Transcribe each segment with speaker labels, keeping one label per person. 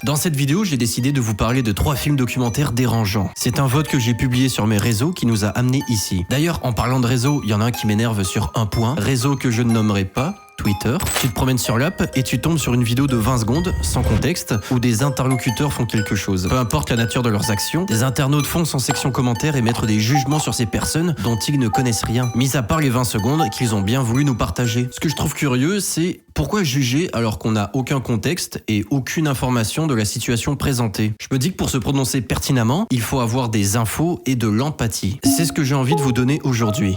Speaker 1: Dans cette vidéo, j'ai décidé de vous parler de 3 films documentaires dérangeants. C'est un vote que j'ai publié sur mes réseaux qui nous a amenés ici. D'ailleurs, en parlant de réseaux, il y en a un qui m'énerve sur un point, réseau que je ne nommerai pas, Twitter. Tu te promènes sur l'app et tu tombes sur une vidéo de 20 secondes, sans contexte, où des interlocuteurs font quelque chose. Peu importe la nature de leurs actions, des internautes foncent en section commentaires et mettent des jugements sur ces personnes dont ils ne connaissent rien, mis à part les 20 secondes qu'ils ont bien voulu nous partager. Ce que je trouve curieux, c'est pourquoi juger alors qu'on n'a aucun contexte et aucune information de la situation présentée. Je me dis que pour se prononcer pertinemment, il faut avoir des infos et de l'empathie. C'est ce que j'ai envie de vous donner aujourd'hui.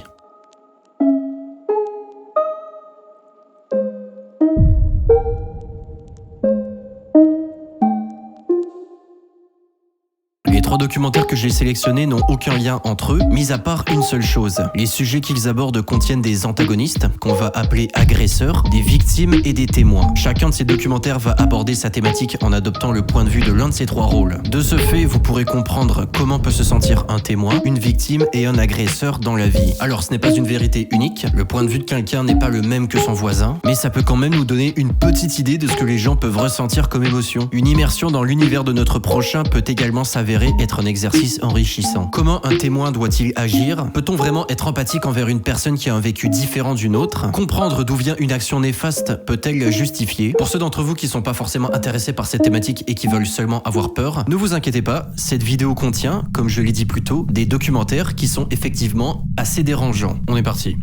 Speaker 1: Les 3 documentaires que j'ai sélectionnés n'ont aucun lien entre eux, mis à part une seule chose. Les sujets qu'ils abordent contiennent des antagonistes, qu'on va appeler agresseurs, des victimes et des témoins. Chacun de ces documentaires va aborder sa thématique en adoptant le point de vue de l'un de ces 3 rôles. De ce fait, vous pourrez comprendre comment peut se sentir un témoin, une victime et un agresseur dans la vie. Alors ce n'est pas une vérité unique, le point de vue de quelqu'un n'est pas le même que son voisin, mais ça peut quand même nous donner une petite idée de ce que les gens peuvent ressentir comme émotion. Une immersion dans l'univers de notre prochain peut également s'avérer être un exercice enrichissant. Comment un témoin doit-il agir? Peut-on vraiment être empathique envers une personne qui a un vécu différent d'une autre? Comprendre d'où vient une action néfaste peut-elle la justifier? Pour ceux d'entre vous qui sont pas forcément intéressés par cette thématique et qui veulent seulement avoir peur, ne vous inquiétez pas, cette vidéo contient, comme je l'ai dit plus tôt, des documentaires qui sont effectivement assez dérangeants. On est parti.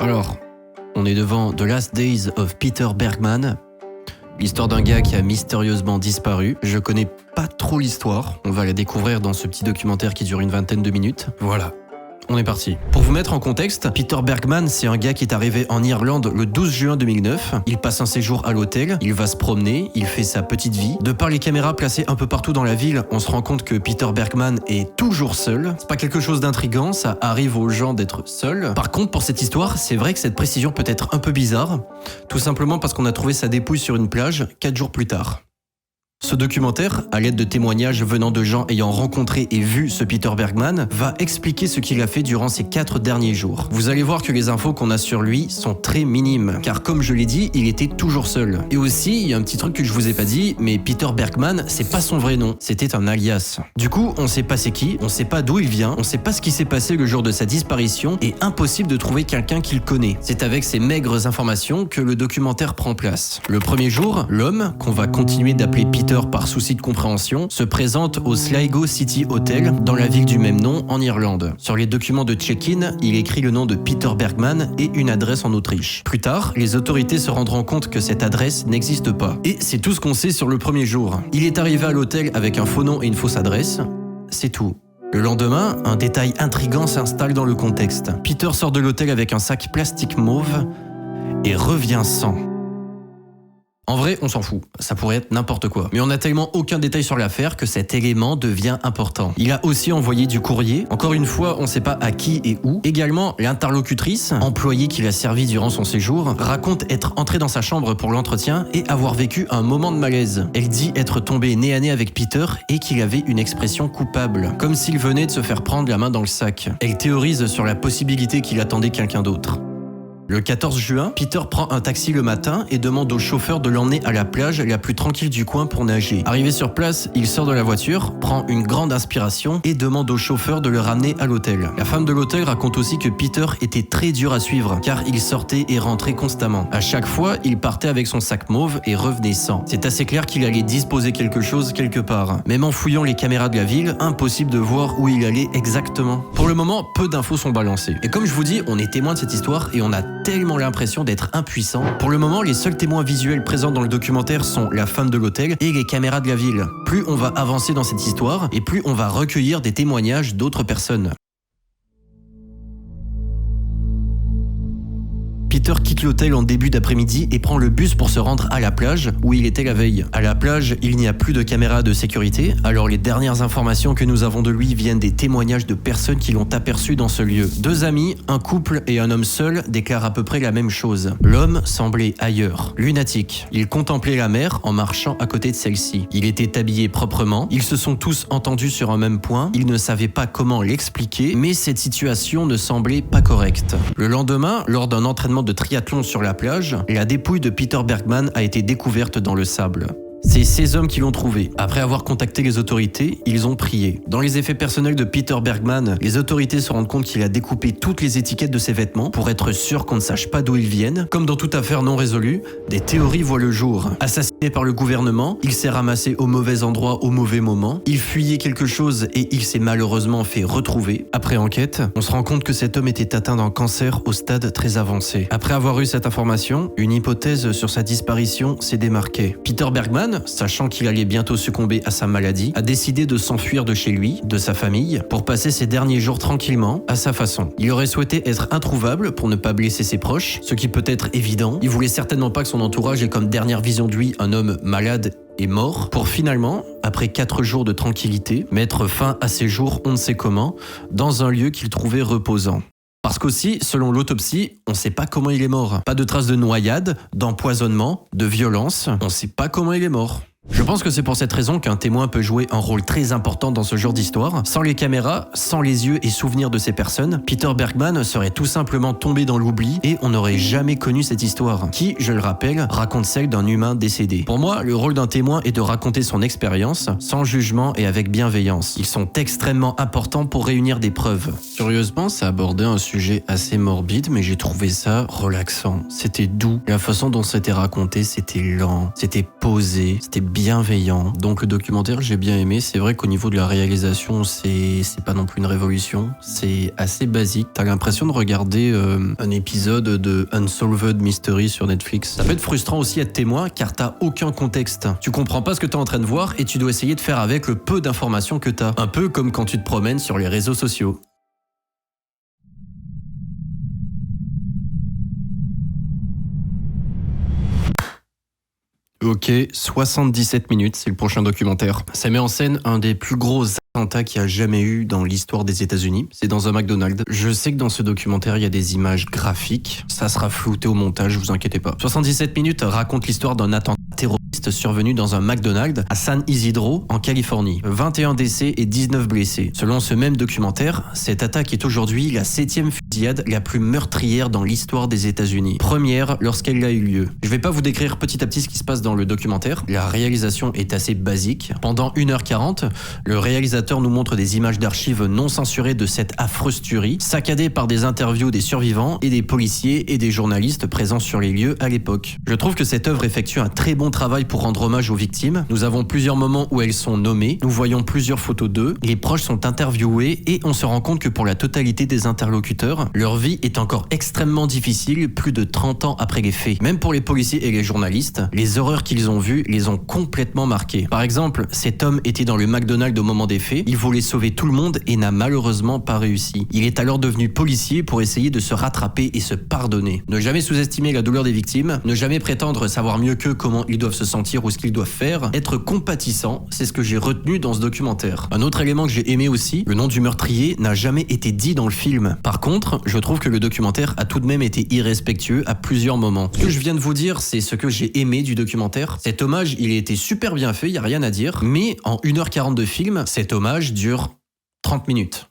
Speaker 1: Alors, on est devant The Last Days of Peter Bergman, l'histoire d'un gars qui a mystérieusement disparu. Je connais pas trop l'histoire, on va la découvrir dans ce petit documentaire qui dure une vingtaine de minutes. Voilà. On est parti. Pour vous mettre en contexte, Peter Bergman, c'est un gars qui est arrivé en Irlande le 12 juin 2009. Il passe un séjour à l'hôtel, il va se promener, il fait sa petite vie. De par les caméras placées un peu partout dans la ville, on se rend compte que Peter Bergman est toujours seul. C'est pas quelque chose d'intriguant, ça arrive aux gens d'être seuls. Par contre, pour cette histoire, c'est vrai que cette précision peut être un peu bizarre, tout simplement parce qu'on a trouvé sa dépouille sur une plage 4 jours plus tard. Ce documentaire, à l'aide de témoignages venant de gens ayant rencontré et vu ce Peter Bergman, va expliquer ce qu'il a fait durant ces 4 derniers jours. Vous allez voir que les infos qu'on a sur lui sont très minimes, car comme je l'ai dit, il était toujours seul. Et aussi, il y a un petit truc que je vous ai pas dit, mais Peter Bergman, c'est pas son vrai nom, c'était un alias. Du coup, on sait pas c'est qui, on sait pas d'où il vient, on sait pas ce qui s'est passé le jour de sa disparition, et impossible de trouver quelqu'un qu'il connaît. C'est avec ces maigres informations que le documentaire prend place. Le premier jour, l'homme, qu'on va continuer d'appeler Peter par souci de compréhension, se présente au Sligo City Hotel dans la ville du même nom en Irlande. Sur les documents de check-in, il écrit le nom de Peter Bergman et une adresse en Autriche. Plus tard, les autorités se rendront compte que cette adresse n'existe pas. Et c'est tout ce qu'on sait sur le premier jour. Il est arrivé à l'hôtel avec un faux nom et une fausse adresse. C'est tout. Le lendemain, un détail intriguant s'installe dans le contexte. Peter sort de l'hôtel avec un sac plastique mauve et revient sans. En vrai, on s'en fout, ça pourrait être n'importe quoi. Mais on n'a tellement aucun détail sur l'affaire que cet élément devient important. Il a aussi envoyé du courrier. Encore une fois, on ne sait pas à qui et où. Également, l'interlocutrice, employée qui l'a servi durant son séjour, raconte être entrée dans sa chambre pour l'entretien et avoir vécu un moment de malaise. Elle dit être tombée nez à nez avec Peter et qu'il avait une expression coupable, comme s'il venait de se faire prendre la main dans le sac. Elle théorise sur la possibilité qu'il attendait quelqu'un d'autre. Le 14 juin, Peter prend un taxi le matin et demande au chauffeur de l'emmener à la plage la plus tranquille du coin pour nager. Arrivé sur place, il sort de la voiture, prend une grande inspiration et demande au chauffeur de le ramener à l'hôtel. La femme de l'hôtel raconte aussi que Peter était très dur à suivre car il sortait et rentrait constamment. À chaque fois, il partait avec son sac mauve et revenait sans. C'est assez clair qu'il allait disposer quelque chose quelque part. Même en fouillant les caméras de la ville, impossible de voir où il allait exactement. Pour le moment, peu d'infos sont balancées. Et comme je vous dis, on est témoin de cette histoire et on a tellement l'impression d'être impuissant. Pour le moment, les seuls témoins visuels présents dans le documentaire sont la femme de l'hôtel et les caméras de la ville. Plus on va avancer dans cette histoire, et plus on va recueillir des témoignages d'autres personnes. Peter quitte l'hôtel en début d'après-midi et prend le bus pour se rendre à la plage où il était la veille. À la plage, il n'y a plus de caméras de sécurité, alors les dernières informations que nous avons de lui viennent des témoignages de personnes qui l'ont aperçu dans ce lieu. 2 amis, un couple et un homme seul déclarent à peu près la même chose. L'homme semblait ailleurs, lunatique. Il contemplait la mer en marchant à côté de celle-ci. Il était habillé proprement, ils se sont tous entendus sur un même point, ils ne savaient pas comment l'expliquer, mais cette situation ne semblait pas correcte. Le lendemain, lors d'un entraînement de triathlon sur la plage, la dépouille de Peter Bergman a été découverte dans le sable. C'est ces hommes qui l'ont trouvé. Après avoir contacté les autorités, ils ont prié. Dans les effets personnels de Peter Bergman, les autorités se rendent compte qu'il a découpé toutes les étiquettes de ses vêtements pour être sûr qu'on ne sache pas d'où ils viennent. Comme dans toute affaire non résolue, des théories voient le jour. Assassiné par le gouvernement, il s'est ramassé au mauvais endroit au mauvais moment, il fuyait quelque chose et il s'est malheureusement fait retrouver. Après enquête, on se rend compte que cet homme était atteint d'un cancer au stade très avancé. Après avoir eu cette information, une hypothèse sur sa disparition s'est démarquée. Peter Bergman, sachant qu'il allait bientôt succomber à sa maladie, a décidé de s'enfuir de chez lui, de sa famille, pour passer ses derniers jours tranquillement, à sa façon. Il aurait souhaité être introuvable pour ne pas blesser ses proches, ce qui peut être évident. Il voulait certainement pas que son entourage ait comme dernière vision de lui un homme malade et mort, pour finalement, après 4 jours de tranquillité, mettre fin à ses jours on ne sait comment, dans un lieu qu'il trouvait reposant. Parce qu'aussi, selon l'autopsie, on ne sait pas comment il est mort. Pas de traces de noyade, d'empoisonnement, de violence, on ne sait pas comment il est mort. Je pense que c'est pour cette raison qu'un témoin peut jouer un rôle très important dans ce genre d'histoire. Sans les caméras, sans les yeux et souvenirs de ces personnes, Peter Bergman serait tout simplement tombé dans l'oubli et on n'aurait jamais connu cette histoire, qui, je le rappelle, raconte celle d'un humain décédé. Pour moi, le rôle d'un témoin est de raconter son expérience, sans jugement et avec bienveillance. Ils sont extrêmement importants pour réunir des preuves. Curieusement, ça abordait un sujet assez morbide, mais j'ai trouvé ça relaxant. C'était doux. La façon dont c'était raconté, c'était lent, c'était posé, c'était bienveillant. Donc le documentaire, j'ai bien aimé. C'est vrai qu'au niveau de la réalisation, c'est pas non plus une révolution. C'est assez basique. T'as l'impression de regarder un épisode de Unsolved Mystery sur Netflix. Ça peut être frustrant aussi à être témoin car t'as aucun contexte. Tu comprends pas ce que t'es en train de voir et tu dois essayer de faire avec le peu d'informations que t'as. Un peu comme quand tu te promènes sur les réseaux sociaux. Ok, 77 minutes, c'est le prochain documentaire. Ça met en scène un des plus gros attentats qu'il y a jamais eu dans l'histoire des États-Unis. C'est dans un McDonald's. Je sais que dans ce documentaire, il y a des images graphiques. Ça sera flouté au montage, vous inquiétez pas. 77 minutes raconte l'histoire d'un attentat terroriste survenu dans un McDonald's à San Isidro, en Californie. 21 décès et 19 blessés. Selon ce même documentaire, cette attaque est aujourd'hui la 7e fusillade la plus meurtrière dans l'histoire des États-Unis. Première lorsqu'elle a eu lieu. Je vais pas vous décrire petit à petit ce qui se passe dans le documentaire. La réalisation est assez basique. Pendant 1h40, le réalisateur nous montre des images d'archives non censurées de cette affreuse tuerie, saccadées par des interviews des survivants et des policiers et des journalistes présents sur les lieux à l'époque. Je trouve que cette œuvre effectue un très bon travail pour rendre hommage aux victimes. Nous avons plusieurs moments où elles sont nommées, nous voyons plusieurs photos d'eux, les proches sont interviewés et on se rend compte que pour la totalité des interlocuteurs, leur vie est encore extrêmement difficile plus de 30 ans après les faits. Même pour les policiers et les journalistes, les horreurs qu'ils ont vues les ont complètement marqués. Par exemple, cet homme était dans le McDonald's au moment des faits, il voulait sauver tout le monde et n'a malheureusement pas réussi. Il est alors devenu policier pour essayer de se rattraper et se pardonner. Ne jamais sous-estimer la douleur des victimes, ne jamais prétendre savoir mieux qu'eux comment ils doivent se sentir ou ce qu'ils doivent faire, être compatissant, c'est ce que j'ai retenu dans ce documentaire. Un autre élément que j'ai aimé aussi, le nom du meurtrier n'a jamais été dit dans le film. Par contre, je trouve que le documentaire a tout de même été irrespectueux à plusieurs moments. Ce que je viens de vous dire, c'est ce que j'ai aimé du documentaire. Cet hommage, il a été super bien fait, il n'y a rien à dire, mais en 1h40 de film, cet hommage dure 30 minutes.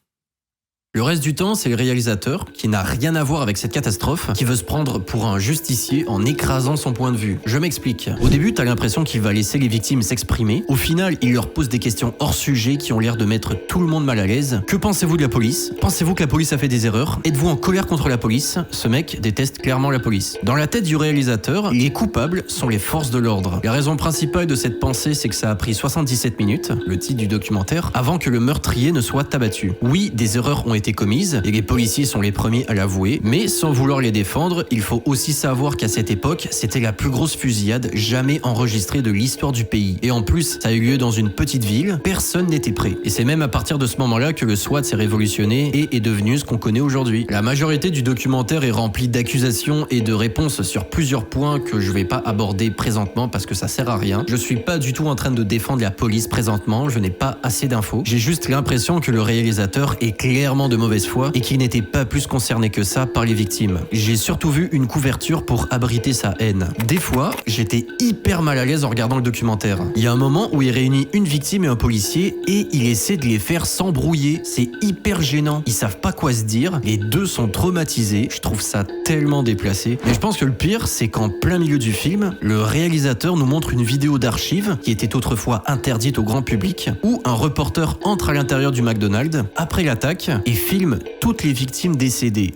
Speaker 1: Le reste du temps, c'est le réalisateur, qui n'a rien à voir avec cette catastrophe, qui veut se prendre pour un justicier en écrasant son point de vue. Je m'explique. Au début, t'as l'impression qu'il va laisser les victimes s'exprimer. Au final, il leur pose des questions hors sujet qui ont l'air de mettre tout le monde mal à l'aise. Que pensez-vous de la police? Pensez-vous que la police a fait des erreurs? Êtes-vous en colère contre la police? Ce mec déteste clairement la police. Dans la tête du réalisateur, les coupables sont les forces de l'ordre. La raison principale de cette pensée, c'est que ça a pris 77 minutes, le titre du documentaire, avant que le meurtrier ne soit abattu. Oui, des erreurs ont été commises, et les policiers sont les premiers à l'avouer, mais sans vouloir les défendre, il faut aussi savoir qu'à cette époque, c'était la plus grosse fusillade jamais enregistrée de l'histoire du pays. Et en plus, ça a eu lieu dans une petite ville, personne n'était prêt. Et c'est même à partir de ce moment-là que le SWAT s'est révolutionné et est devenu ce qu'on connaît aujourd'hui. La majorité du documentaire est remplie d'accusations et de réponses sur plusieurs points que je vais pas aborder présentement parce que ça sert à rien. Je suis pas du tout en train de défendre la police présentement, je n'ai pas assez d'infos. J'ai juste l'impression que le réalisateur est clairement de mauvaise foi et qu'il n'était pas plus concerné que ça par les victimes. J'ai surtout vu une couverture pour abriter sa haine. Des fois, j'étais hyper mal à l'aise en regardant le documentaire. Il y a un moment où il réunit une victime et un policier et il essaie de les faire s'embrouiller. C'est hyper gênant. Ils savent pas quoi se dire, les deux sont traumatisés. Je trouve ça tellement déplacé. Mais je pense que le pire, c'est qu'en plein milieu du film, le réalisateur nous montre une vidéo d'archives qui était autrefois interdite au grand public, où un reporter entre à l'intérieur du McDonald's après l'attaque et filme toutes les victimes décédées.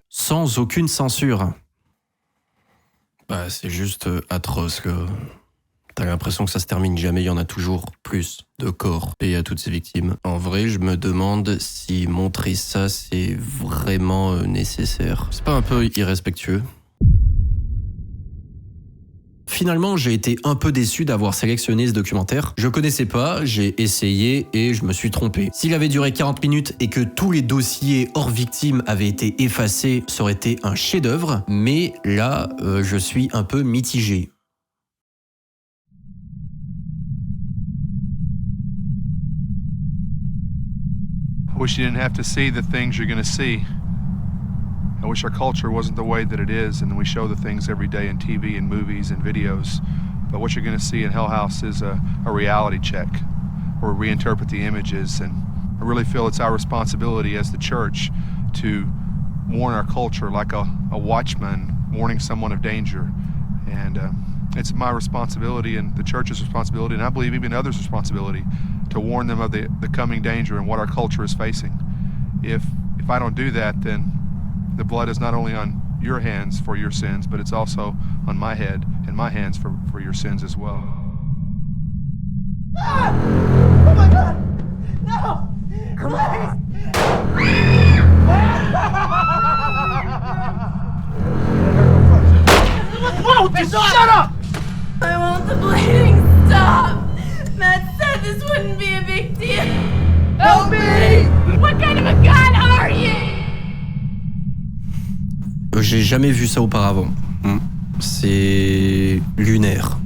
Speaker 1: Sans aucune censure. Bah, c'est juste atroce, que t'as l'impression que ça se termine jamais, il y en a toujours plus de corps payés à toutes ces victimes. En vrai, je me demande si montrer ça, c'est vraiment nécessaire. C'est pas un peu irrespectueux ? Finalement, j'ai été un peu déçu d'avoir sélectionné ce documentaire. Je connaissais pas, j'ai essayé et je me suis trompé. S'il avait duré 40 minutes et que tous les dossiers hors victimes avaient été effacés, ça aurait été un chef-d'œuvre. Mais là, je suis un peu mitigé.
Speaker 2: I wish you didn't have to see the things you're going to see. I wish our culture wasn't the way that it is, and we show the things every day in TV and movies and videos. But what you're going to see in Hell House is a reality check, where we reinterpret the images. And I really feel it's our responsibility as the church to warn our culture like a watchman warning someone of danger. And it's my responsibility and the church's responsibility, and I believe even others' responsibility, to warn them of the coming danger and what our culture is facing. If I don't do that, then the blood is not only on your hands for your sins, but it's also on my head and my hands for your sins as well.
Speaker 3: Ah! Oh my God! No! Come on! Whoa! Shut up!
Speaker 4: I want the bleeding stop. Matt said this wouldn't be a big deal.
Speaker 3: Help me!
Speaker 4: What kind of a god are you?
Speaker 1: J'ai jamais vu ça auparavant. C'est lunaire.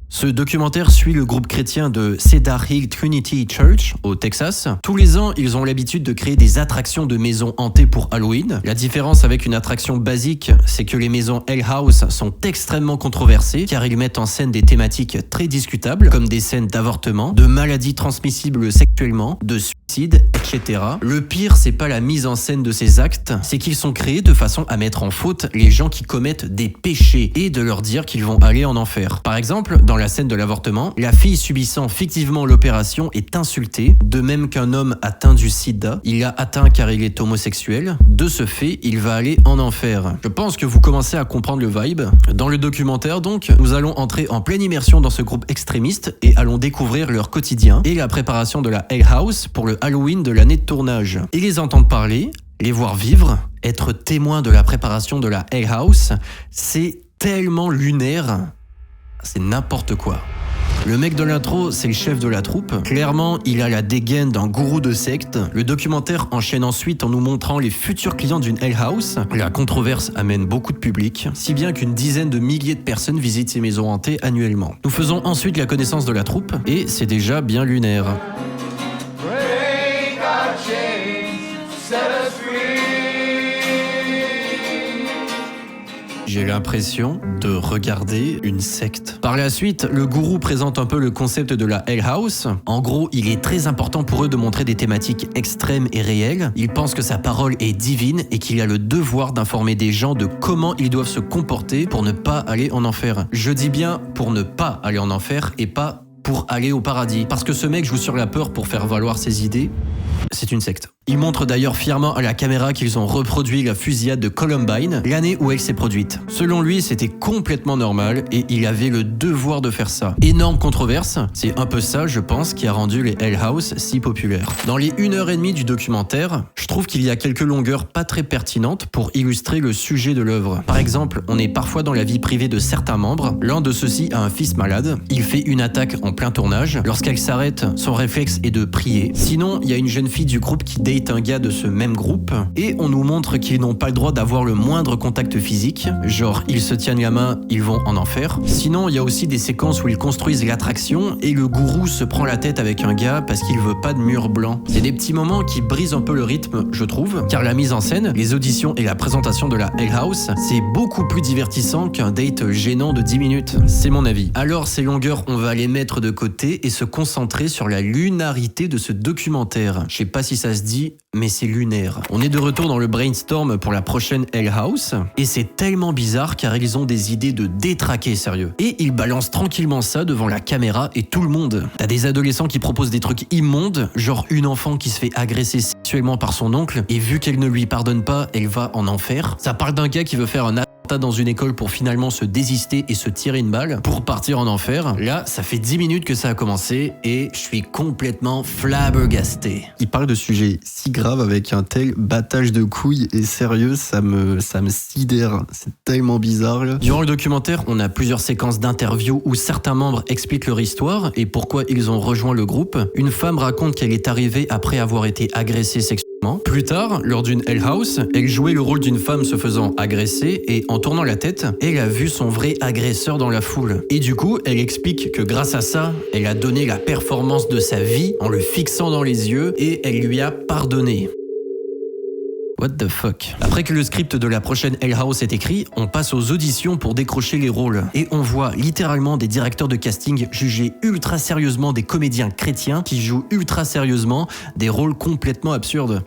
Speaker 1: Ce documentaire suit le groupe chrétien de Cedar Hill Trinity Church au Texas. Tous les ans, ils ont l'habitude de créer des attractions de maisons hantées pour Halloween. La différence avec une attraction basique, c'est que les maisons Hell House sont extrêmement controversées car ils mettent en scène des thématiques très discutables comme des scènes d'avortement, de maladies transmissibles sexuellement, de suicide, etc. Le pire, c'est pas la mise en scène de ces actes, c'est qu'ils sont créés de façon à mettre en faute les gens qui commettent des péchés et de leur dire qu'ils vont aller en enfer. Par exemple, dans la scène de l'avortement, la fille subissant fictivement l'opération est insultée, de même qu'un homme atteint du sida. Il l'a atteint car il est homosexuel. De ce fait, il va aller en enfer. Je pense que vous commencez à comprendre le vibe. Dans le documentaire, donc, nous allons entrer en pleine immersion dans ce groupe extrémiste et allons découvrir leur quotidien et la préparation de la Hell House pour le Halloween de l'année de tournage. Et les entendre parler, les voir vivre, être témoin de la préparation de la Hell House, c'est tellement lunaire. C'est n'importe quoi. Le mec de l'intro, c'est le chef de la troupe. Clairement, il a la dégaine d'un gourou de secte. Le documentaire enchaîne ensuite en nous montrant les futurs clients d'une Hell House. La controverse amène beaucoup de public, si bien qu'une dizaine de milliers de personnes visitent ces maisons hantées annuellement. Nous faisons ensuite la connaissance de la troupe, et c'est déjà bien lunaire.
Speaker 3: Break our chains, set us free.
Speaker 1: J'ai l'impression de regarder une secte. Par la suite, le gourou présente un peu le concept de la Hell House. En gros, il est très important pour eux de montrer des thématiques extrêmes et réelles. Ils pensent que sa parole est divine et qu'il a le devoir d'informer des gens de comment ils doivent se comporter pour ne pas aller en enfer. Je dis bien pour ne pas aller en enfer et pas pour aller au paradis. Parce que ce mec joue sur la peur pour faire valoir ses idées. C'est une secte. Ils montrent d'ailleurs fièrement à la caméra qu'ils ont reproduit la fusillade de Columbine l'année où elle s'est produite. Selon lui, c'était complètement normal et il avait le devoir de faire ça. Énorme controverse, c'est un peu ça, je pense, qui a rendu les Hell House si populaires. Dans les 1h30 du documentaire, je trouve qu'il y a quelques longueurs pas très pertinentes pour illustrer le sujet de l'œuvre. Par exemple, on est parfois dans la vie privée de certains membres. L'un de ceux-ci a un fils malade. Il fait une attaque en plein tournage. Lorsqu'elle s'arrête, son réflexe est de prier. Sinon, il y a une jeune fille du groupe qui date un gars de ce même groupe et on nous montre qu'ils n'ont pas le droit d'avoir le moindre contact physique. Genre, ils se tiennent la main, ils vont en enfer. Sinon, il y a aussi des séquences où ils construisent l'attraction et le gourou se prend la tête avec un gars parce qu'il veut pas de mur blanc. C'est des petits moments qui brisent un peu le rythme, je trouve, car la mise en scène, les auditions et la présentation de la Hell House, c'est beaucoup plus divertissant qu'un date gênant de 10 minutes. C'est mon avis. Alors, ces longueurs, on va les mettre de côté et se concentrer sur la lunarité de ce documentaire. Je sais pas si ça se dit, mais c'est lunaire. On est de retour dans le brainstorm pour la prochaine Hell House et c'est tellement bizarre car ils ont des idées de détraquer, sérieux. Et ils balancent tranquillement ça devant la caméra et tout le monde. T'as des adolescents qui proposent des trucs immondes, genre une enfant qui se fait agresser sexuellement par son oncle et vu qu'elle ne lui pardonne pas, elle va en enfer. Ça parle d'un gars qui veut faire un attentat dans une école pour finalement se désister et se tirer une balle pour partir en enfer. Là, ça fait 10 minutes que ça a commencé et je suis complètement flabbergasté.
Speaker 5: Il parle de sujets si graves avec un tel battage de couilles et sérieux, ça me sidère. C'est tellement bizarre là.
Speaker 1: Durant le documentaire, on a plusieurs séquences d'interviews où certains membres expliquent leur histoire et pourquoi ils ont rejoint le groupe. Une femme raconte qu'elle est arrivée après avoir été agressée sexuellement. Plus tard, lors d'une Hell House, elle jouait le rôle d'une femme se faisant agresser et en tournant la tête, elle a vu son vrai agresseur dans la foule. Et du coup, elle explique que grâce à ça, elle a donné la performance de sa vie en le fixant dans les yeux et elle lui a pardonné. What the fuck? Après que le script de la prochaine Hell House est écrit, on passe aux auditions pour décrocher les rôles. Et on voit littéralement des directeurs de casting juger ultra sérieusement des comédiens chrétiens qui jouent ultra sérieusement des rôles complètement absurdes.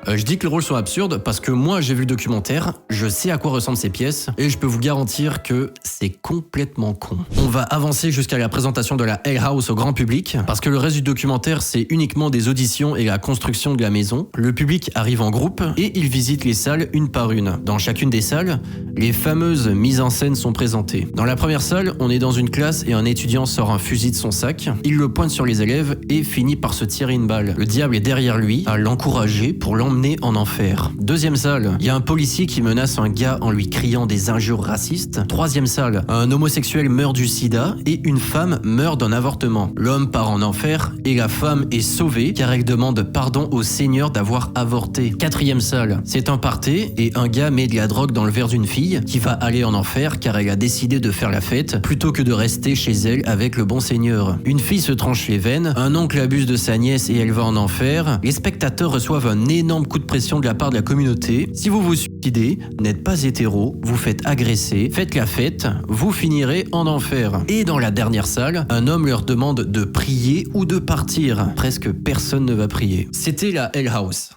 Speaker 1: Je dis que les rôles sont absurdes parce que moi j'ai vu le documentaire, je sais à quoi ressemblent ces pièces et je peux vous garantir que c'est complètement con. On va avancer jusqu'à la présentation de la Hell House au grand public parce que le reste du documentaire c'est uniquement des auditions et la construction de la maison. Le public arrive en groupe et il visite les salles une par une. Dans chacune des salles, les fameuses mises en scène sont présentées. Dans la première salle, on est dans une classe et un étudiant sort un fusil de son sac, il le pointe sur les élèves et finit par se tirer une balle. Le diable est derrière lui à l'encourager pour l'emmener en enfer. Deuxième salle, il y a un policier qui menace un gars en lui criant des injures racistes. Troisième salle, un homosexuel meurt du sida et une femme meurt d'un avortement. L'homme part en enfer et la femme est sauvée car elle demande pardon au Seigneur d'avoir avorté. Quatrième salle, c'est un party et un gars met de la drogue dans le verre d'une fille qui va aller en enfer car elle a décidé de faire la fête plutôt que de rester chez elle avec le bon Seigneur. Une fille se tranche les veines, un oncle abuse de sa nièce et elle va en enfer. Les spectateurs reçoivent un énorme coup de pression de la part de la communauté. Si vous vous suicidez, n'êtes pas hétéro, vous faites agresser, faites la fête, vous finirez en enfer. Et dans la dernière salle, un homme leur demande de prier ou de partir. Presque personne ne va prier. C'était la Hell House.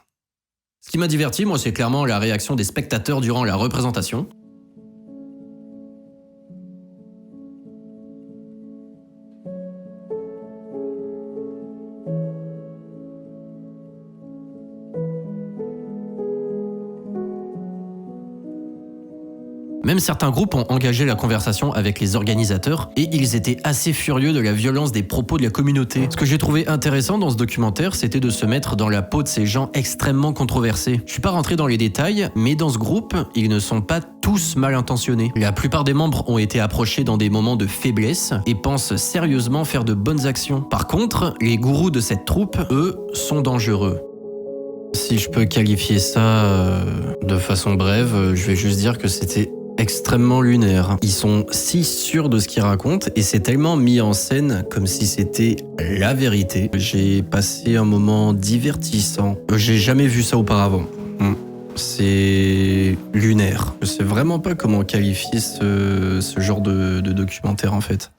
Speaker 1: Ce qui m'a diverti, moi, c'est clairement la réaction des spectateurs durant la représentation. Même certains groupes ont engagé la conversation avec les organisateurs et ils étaient assez furieux de la violence des propos de la communauté. Ce que j'ai trouvé intéressant dans ce documentaire, c'était de se mettre dans la peau de ces gens extrêmement controversés. Je suis pas rentré dans les détails, mais dans ce groupe, ils ne sont pas tous mal intentionnés. La plupart des membres ont été approchés dans des moments de faiblesse et pensent sérieusement faire de bonnes actions. Par contre, les gourous de cette troupe, eux, sont dangereux. Si je peux qualifier ça de façon brève, je vais juste dire que c'était extrêmement lunaire. Ils sont si sûrs de ce qu'ils racontent et c'est tellement mis en scène comme si c'était la vérité. J'ai passé un moment divertissant. J'ai jamais vu ça auparavant. C'est lunaire. Je sais vraiment pas comment qualifier ce genre de documentaire en fait.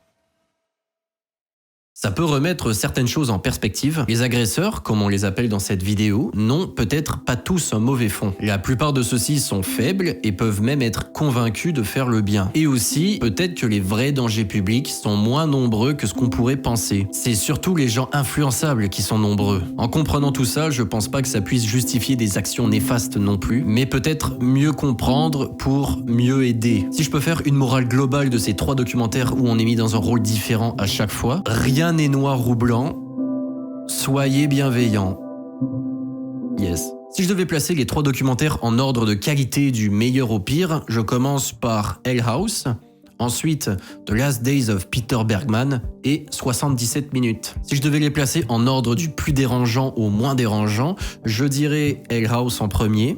Speaker 1: Ça peut remettre certaines choses en perspective. Les agresseurs, comme on les appelle dans cette vidéo, n'ont peut-être pas tous un mauvais fond. La plupart de ceux-ci sont faibles et peuvent même être convaincus de faire le bien. Et aussi, peut-être que les vrais dangers publics sont moins nombreux que ce qu'on pourrait penser. C'est surtout les gens influençables qui sont nombreux. En comprenant tout ça, je pense pas que ça puisse justifier des actions néfastes non plus, mais peut-être mieux comprendre pour mieux aider. Si je peux faire une morale globale de ces 3 documentaires où on est mis dans un rôle différent à chaque fois, rien n'est noir ou blanc, soyez bienveillants. Yes. Si je devais placer les 3 documentaires en ordre de qualité du meilleur au pire, je commence par Hell House, ensuite The Last Days of Peter Bergman et 77 minutes. Si je devais les placer en ordre du plus dérangeant au moins dérangeant, je dirais Hell House en premier,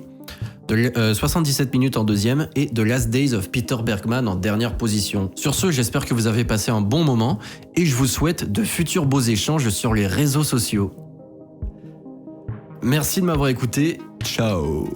Speaker 1: 77 minutes en deuxième et The Last Days of Peter Bergman en dernière position. Sur ce, j'espère que vous avez passé un bon moment et je vous souhaite de futurs beaux échanges sur les réseaux sociaux. Merci de m'avoir écouté. Ciao.